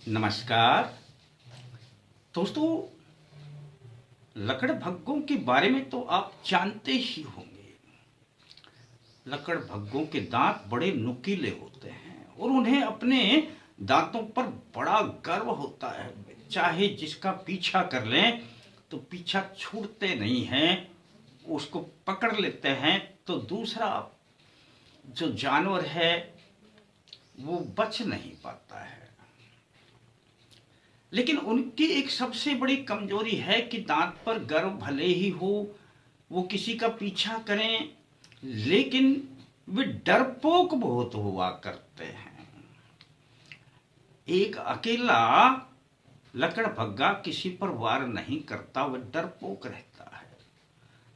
नमस्कार दोस्तों। लकड़भग्गों के बारे में तो आप जानते ही होंगे। लकड़भग्गों के दांत बड़े नुकीले होते हैं और उन्हें अपने दांतों पर बड़ा गर्व होता है। चाहे जिसका पीछा कर लें तो पीछा छूटते नहीं हैं। उसको पकड़ लेते हैं तो दूसरा जो जानवर है वो बच नहीं पाता है। लेकिन उनकी एक सबसे बड़ी कमजोरी है कि दांत पर गर्व भले ही हो, वो किसी का पीछा करें, लेकिन वे डरपोक बहुत हुआ करते हैं। एक अकेला लकड़भग्गा किसी पर वार नहीं करता, वह डरपोक रहता है।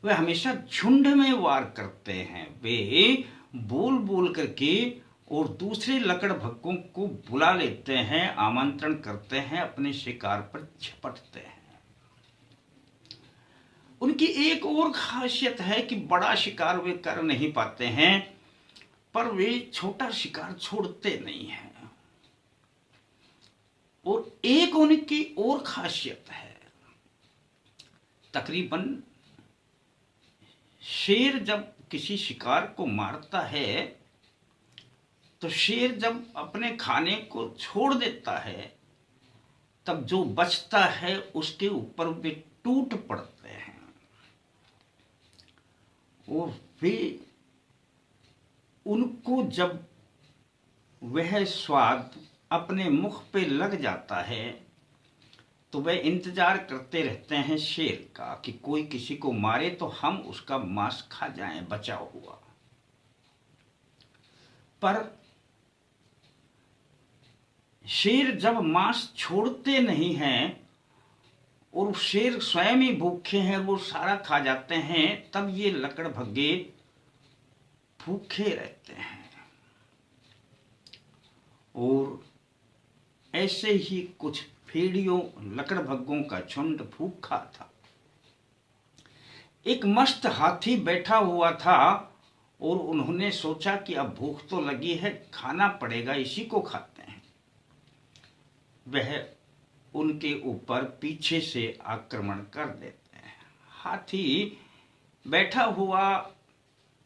वे हमेशा झुंड में वार करते हैं। वे बोल बोल करके और दूसरे लकड़भग्गों को बुला लेते हैं, आमंत्रण करते हैं, अपने शिकार पर झपटते हैं। उनकी एक और खासियत है कि बड़ा शिकार वे कर नहीं पाते हैं, पर वे छोटा शिकार छोड़ते नहीं हैं। और एक उनकी और खासियत है, तकरीबन शेर जब किसी शिकार को मारता है तो शेर जब अपने खाने को छोड़ देता है तब जो बचता है उसके ऊपर वे टूट पड़ते हैं और वे उनको जब वह स्वाद अपने मुख पे लग जाता है तो वे इंतजार करते रहते हैं शेर का कि कोई किसी को मारे तो हम उसका मांस खा जाएं बचा हुआ। पर शेर जब मांस छोड़ते नहीं हैं और शेर स्वयं ही भूखे हैं, वो सारा खा जाते हैं, तब ये लकड़भग्गे भूखे रहते हैं। और ऐसे ही कुछ भेड़ियों लकड़भग्गों का झुंड भूखा था। एक मस्त हाथी बैठा हुआ था और उन्होंने सोचा कि अब भूख तो लगी है, खाना पड़ेगा, इसी को खाते हैं। वह उनके ऊपर पीछे से आक्रमण कर देते हैं। हाथी बैठा हुआ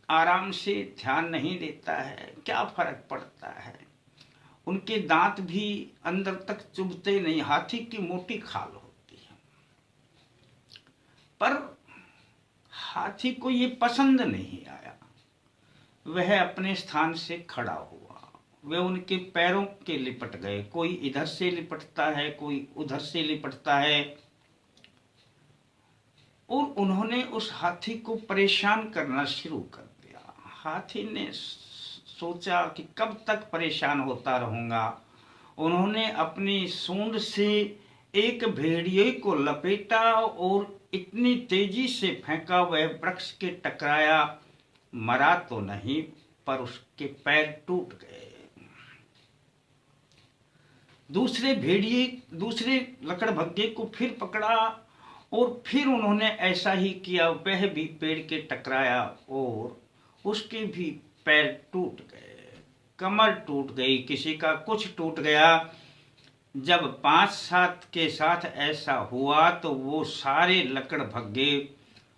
आराम से ध्यान नहीं देता है, क्या फर्क पड़ता है। उनके दांत भी अंदर तक चुभते नहीं, हाथी की मोटी खाल होती है। पर हाथी को ये पसंद नहीं आया। वह अपने स्थान से खड़ा हुआ। वे उनके पैरों के लिपट गए। कोई इधर से लिपटता है, कोई उधर से लिपटता है, और उन्होंने उस हाथी को परेशान करना शुरू कर दिया। हाथी ने सोचा कि कब तक परेशान होता रहूंगा। उन्होंने अपनी सूंड से एक भेड़िए को लपेटा और इतनी तेजी से फेंका, वह वृक्ष के टकराया। मरा तो नहीं, पर उसके पैर टूट गए। दूसरे लकड़भग्गे को फिर पकड़ा और फिर उन्होंने ऐसा ही किया। वह भी पेड़ के टकराया और उसके भी पैर टूट गए, कमर टूट गई, किसी का कुछ टूट गया। जब 5-7 के साथ ऐसा हुआ तो वो सारे लकड़भग्गे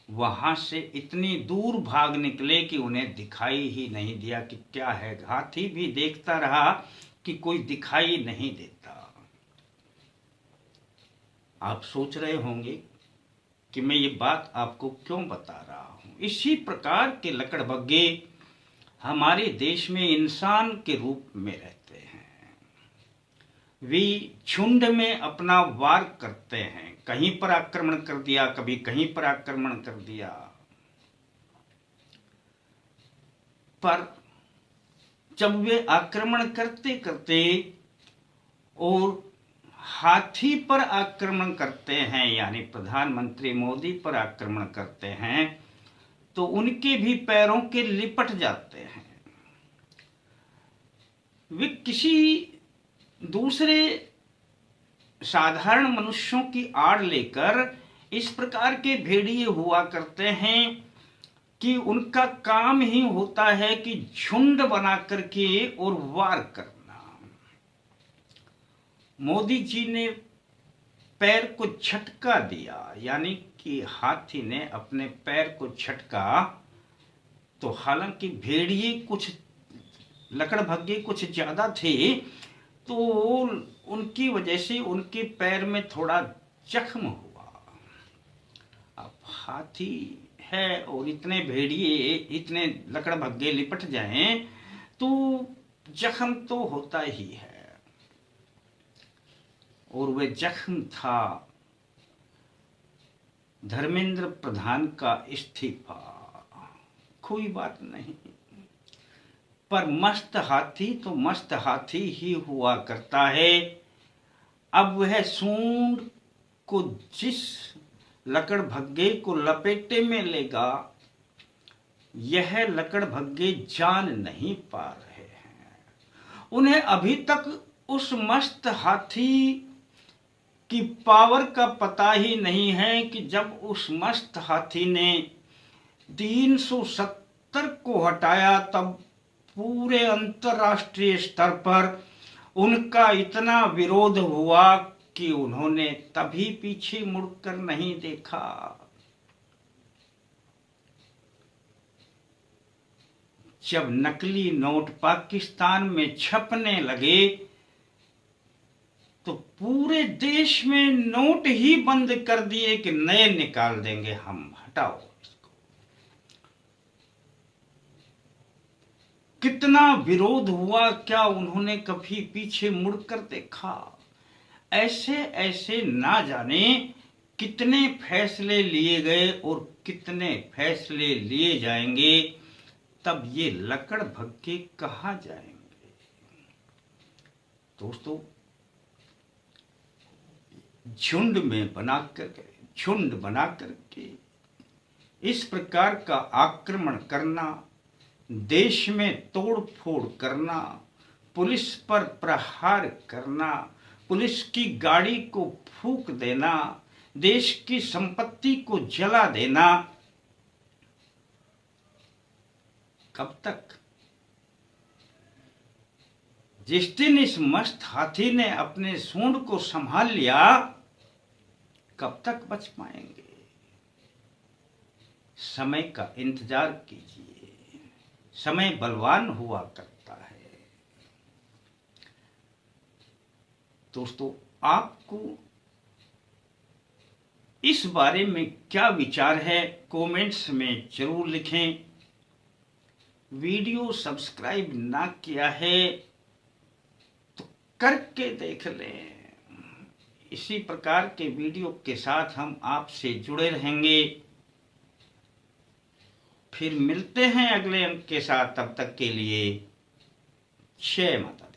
वहां से इतनी दूर भाग निकले कि उन्हें दिखाई ही नहीं दिया कि क्या है। हाथी भी देखता रहा कि कोई दिखाई नहीं देता। आप सोच रहे होंगे कि मैं ये बात आपको क्यों बता रहा हूं। इसी प्रकार के लकड़भग्गे हमारे देश में इंसान के रूप में रहते हैं। वे झुंड में अपना वार करते हैं, कहीं पर आक्रमण कर दिया, कभी कहीं पर आक्रमण कर दिया। पर जब वे आक्रमण करते करते और हाथी पर आक्रमण करते हैं, यानी प्रधानमंत्री मोदी पर आक्रमण करते हैं, तो उनके भी पैरों के लिपट जाते हैं। वे किसी दूसरे साधारण मनुष्यों की आड़ लेकर इस प्रकार के भेड़िए हुआ करते हैं कि उनका काम ही होता है कि झुंड बना करके और वार करना। मोदी जी ने पैर को झटका दिया, यानी कि हाथी ने अपने पैर को झटका, तो हालांकि भेड़िए कुछ लकड़भग्गे कुछ ज्यादा थे, तो उनकी वजह से उनके पैर में थोड़ा जख्म हुआ। अब हाथी है और इतने भेड़िए इतने लकड़भग्गे लिपट जाएं तो जख्म तो होता ही है। और वह जख्म था धर्मेंद्र प्रधान का इस्तीफा। कोई बात नहीं, पर मस्त हाथी तो मस्त हाथी ही हुआ करता है। अब वह सूंड को जिस लकड़भग्गे को लपेटे में लेगा, यह लकड़भग्गे जान नहीं पा रहे हैं। उन्हें अभी तक उस मस्त हाथी की पावर का पता ही नहीं है कि जब उस मस्त हाथी ने 370 को हटाया तब पूरे अंतर्राष्ट्रीय स्तर पर उनका इतना विरोध हुआ कि उन्होंने तभी पीछे मुड़कर नहीं देखा। जब नकली नोट पाकिस्तान में छपने लगे तो पूरे देश में नोट ही बंद कर दिए कि नए निकाल देंगे हम, हटाओ इसको। कितना विरोध हुआ, क्या उन्होंने कभी पीछे मुड़कर देखा? ऐसे ऐसे ना जाने कितने फैसले लिए गए और कितने फैसले लिए जाएंगे, तब ये लकड़भग्गे कहाँ जाएंगे? दोस्तों, झुंड बनाकर के इस प्रकार का आक्रमण करना, देश में तोड़फोड़ करना, पुलिस पर प्रहार करना, पुलिस की गाड़ी को फूंक देना, देश की संपत्ति को जला देना, कब तक? जिस दिन इस मस्त हाथी ने अपने सूंड को संभाल लिया, कब तक बच पाएंगे? समय का इंतजार कीजिए, समय बलवान हुआ करता है। दोस्तों, आपको इस बारे में क्या विचार है, कमेंट्स में जरूर लिखें। वीडियो सब्सक्राइब ना किया है तो करके देख लें। इसी प्रकार के वीडियो के साथ हम आपसे जुड़े रहेंगे। फिर मिलते हैं अगले अंक के साथ, तब तक के लिए जय माता।